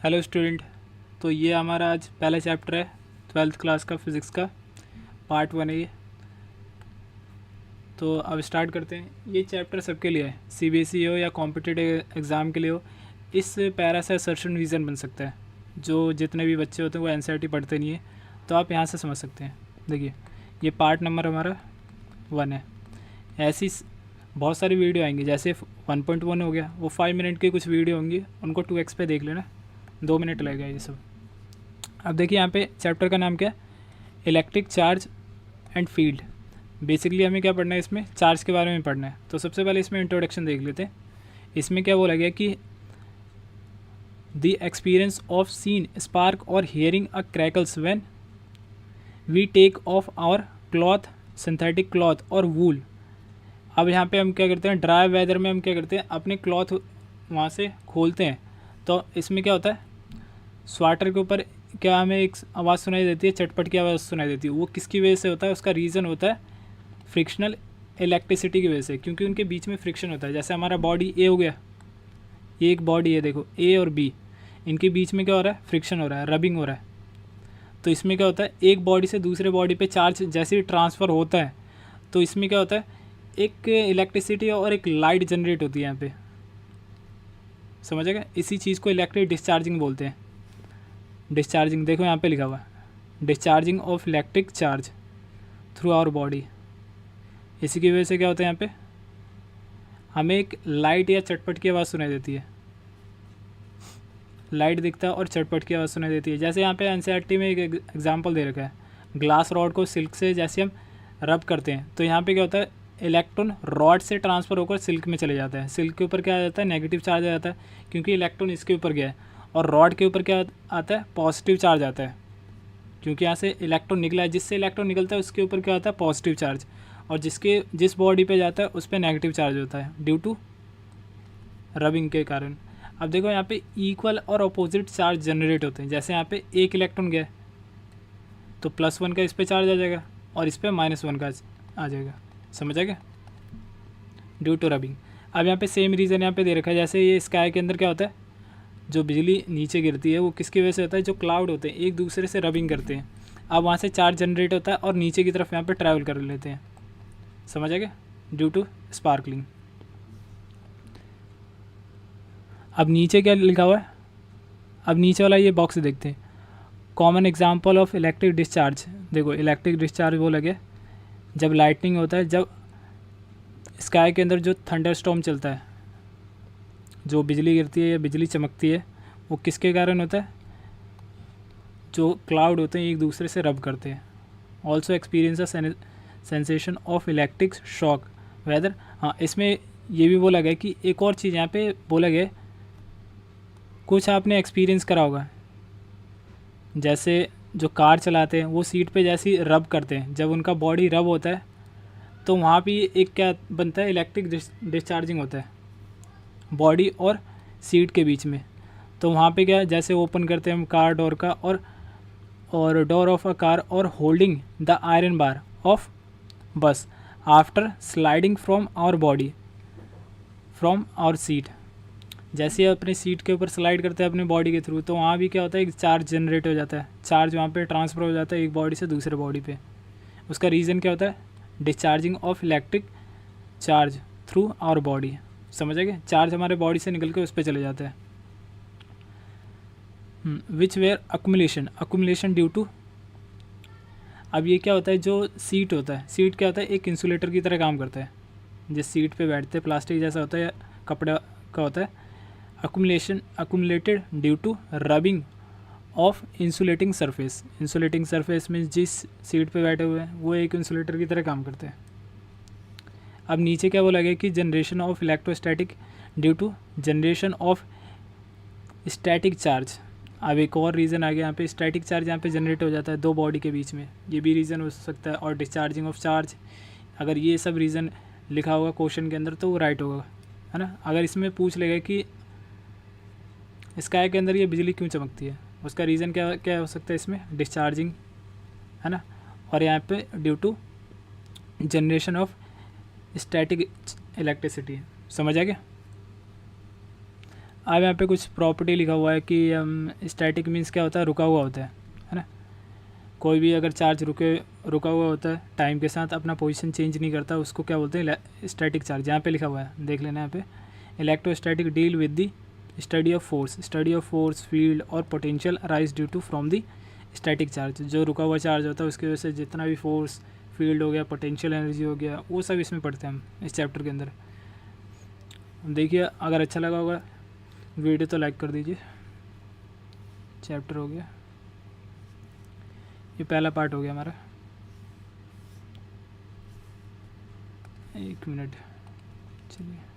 Hello student. तो ये हमारा आज पहला चैप्टर है 12th क्लास का फिज़िक्स का पार्ट 1 है ये। तो अब स्टार्ट करते हैं। ये चैप्टर सबके लिए है, सीबीएसई हो या कॉम्पिटिटिव एग्ज़ाम के लिए हो। इस पैरा से असर्शन रीज़न बन सकता है। जो जितने भी बच्चे होते हैं वो एनसीईआरटी पढ़ते नहीं है, तो आप यहाँ से समझ सकते हैं। देखिए, ये पार्ट नंबर हमारा 1 है। ऐसी बहुत सारी वीडियो आएंगी, जैसे 1.1 हो गया, वो 5 मिनट की कुछ वीडियो होंगी, उनको 2x पे देख लेना, 2 मिनट लगेगा ये सब। अब देखिए यहाँ पे चैप्टर का नाम क्या है, electric charge and field. Basically हमें क्या पढ़ना है, इसमें चार्ज के बारे में पढ़ना है। तो सबसे पहले इसमें इंट्रोडक्शन देख लेते हैं। इसमें क्या बोला गया कि the experience of seen spark और hearing a crackles when we take off our cloth, synthetic cloth और वूल। अब यहाँ पे हम क्या करते हैं, ड्राई वेदर में हम क्या करते हैं, अपने क्लॉथ वहाँ से खोलते हैं। तो इसमें क्या होता है, स्वेटर के ऊपर क्या हमें एक आवाज़ सुनाई देती है, चटपट की आवाज़ सुनाई देती है। वो किसकी वजह से होता है, उसका रीज़न होता है फ्रिक्शनल इलेक्ट्रिसिटी की वजह से, क्योंकि उनके बीच में फ्रिक्शन होता है। जैसे हमारा बॉडी ए हो गया, ये एक बॉडी है, देखो ए और बी, इनके बीच में क्या हो रहा है, फ्रिक्शन हो रहा है, रबिंग हो रहा है। तो इसमें क्या होता है, एक बॉडी से दूसरे बॉडी पे चार्ज जैसे ही ट्रांसफ़र होता है, तो इसमें क्या होता है, एक इलेक्ट्रिसिटी और एक लाइट जनरेट होती है यहाँ पे। समझ गए? इसी चीज़ को इलेक्ट्रिक डिस्चार्जिंग बोलते हैं। डिस्चार्जिंग देखो यहाँ पे लिखा हुआ है, discharging of electric charge through our body. इसी की वजह से क्या होता है, यहाँ पे हमें एक लाइट या चटपट की आवाज़ सुनाई देती है। लाइट दिखता है और चटपट की आवाज़ सुनाई देती है। जैसे यहाँ पे एनसीईआरटी में एक एग्जांपल दे रखा है, ग्लास रॉड को सिल्क से जैसे हम रब करते हैं, तो यहाँ पे क्या होता है, इलेक्ट्रॉन रॉड से ट्रांसफ़र होकर सिल्क में चले जाता है। सिल्क के ऊपर क्या आ जाता है, नेगेटिव चार्ज आ जाता है, क्योंकि इलेक्ट्रॉन इसके ऊपर गया है। और रॉड के ऊपर क्या आता है, पॉजिटिव चार्ज आता है, क्योंकि यहाँ से इलेक्ट्रॉन निकला है। जिससे इलेक्ट्रॉन निकलता है उसके ऊपर क्या होता है, पॉजिटिव चार्ज, और जिस बॉडी पे जाता है उस पर नेगेटिव चार्ज होता है, ड्यू टू रबिंग के कारण। अब देखो यहाँ पे इक्वल और अपोजिट चार्ज जनरेट होते हैं। जैसे यहाँ पे एक इलेक्ट्रॉन गया तो +1 का इस पर चार्ज आ जाएगा और इस पर -1 का आ जाएगा। समझ आ गया, ड्यू टू रबिंग। अब यहाँ पे सेम रीज़न यहाँ पे दे रखा है। जैसे ये स्काई के अंदर क्या होता है, जो बिजली नीचे गिरती है वो किसकी वजह से होता है, जो क्लाउड होते हैं एक दूसरे से रबिंग करते हैं। अब वहाँ से चार्ज जनरेट होता है और नीचे की तरफ यहाँ पे ट्रैवल कर लेते हैं। समझ आ गया, ड्यू टू स्पार्कलिंग। अब नीचे क्या लिखा हुआ है, अब नीचे वाला ये बॉक्स देखते हैं, common example of electric discharge. देखो इलेक्ट्रिक डिस्चार्ज वो लगे जब लाइटनिंग होता है, जब स्काई के अंदर जो थंडर स्टॉर्म चलता है, जो बिजली गिरती है या बिजली चमकती है, वो किसके कारण होता है, जो क्लाउड होते हैं एक दूसरे से रब करते हैं। Also experience a sensation of electric shock weather. हाँ, इसमें ये भी बोला गया कि एक और चीज़ यहाँ पे बोला गया, कुछ आपने एक्सपीरियंस करा होगा, जैसे जो कार चलाते हैं वो सीट पे जैसी रब करते हैं, जब उनका बॉडी रब होता है तो वहाँ भी एक क्या बनता है, इलेक्ट्रिक डिस्चार्जिंग होता है बॉडी और सीट के बीच में। तो वहाँ पे क्या, जैसे ओपन करते हैं हम कार डोर का, और डोर ऑफ अ कार और holding the iron bar of bus after sliding from our body from our seat. जैसे अपने सीट के ऊपर स्लाइड करते हैं अपने बॉडी के थ्रू, तो वहाँ भी क्या होता है, एक चार्ज जनरेट हो जाता है, चार्ज वहाँ पे ट्रांसफ़र हो जाता है एक बॉडी से दूसरे बॉडी पे। उसका रीज़न क्या होता है, discharging of electric charge through our body. समझ गए, चार्ज हमारे बॉडी से निकल के उस पर चले जाता है। विच वेयर अकुमुलेशन ड्यू टू। अब ये क्या होता है, जो सीट होता है, सीट क्या होता है, एक इंसुलेटर की तरह काम करता है। जिस सीट पे बैठते हैं प्लास्टिक जैसा होता है या कपड़ा का होता है। Accumulated due to rubbing of insulating surface. Insulating surface में जिस सीट पे बैठे हुए हैं वो एक इंसुलेटर की तरह काम करते हैं। अब नीचे क्या बोला गया कि generation of electrostatic due to generation of static charge. अब एक और रीज़न आ गया यहाँ पे, स्टैटिक चार्ज यहाँ पे जनरेट हो जाता है दो बॉडी के बीच में, ये भी रीज़न हो सकता है। और डिस्चार्जिंग ऑफ चार्ज, अगर ये सब रीज़न लिखा होगा क्वेश्चन के अंदर तो वो राइट होगा, है ना। अगर इसमें पूछ लेगा कि स्काई के अंदर ये बिजली क्यों चमकती है, उसका रीज़न क्या क्या हो सकता है, इसमें डिस्चार्जिंग, है ना। और यहाँ पे due to generation of static electricity. समझ आ गया। अब यहाँ पे कुछ प्रॉपर्टी लिखा हुआ है कि स्टैटिक मीन्स क्या होता है, रुका हुआ होता है ना। कोई भी अगर चार्ज रुका हुआ होता है टाइम के साथ, अपना पोजीशन चेंज नहीं करता, उसको क्या बोलते हैं, स्टैटिक चार्ज। यहाँ पे लिखा हुआ है, देख लेना यहाँ पे, electrostatic deal with the study of force field और potential arise due to from the static charge. जो रुका हुआ चार्ज होता है उसकी वजह से जितना भी फोर्स फील्ड हो गया, पोटेंशियल एनर्जी हो गया, वो सब इसमें पढ़ते हैं हम इस चैप्टर के अंदर। देखिए अगर अच्छा लगा होगा वीडियो तो लाइक कर दीजिए। चैप्टर हो गया, ये पहला पार्ट हो गया हमारा। 1 मिनट, चलिए।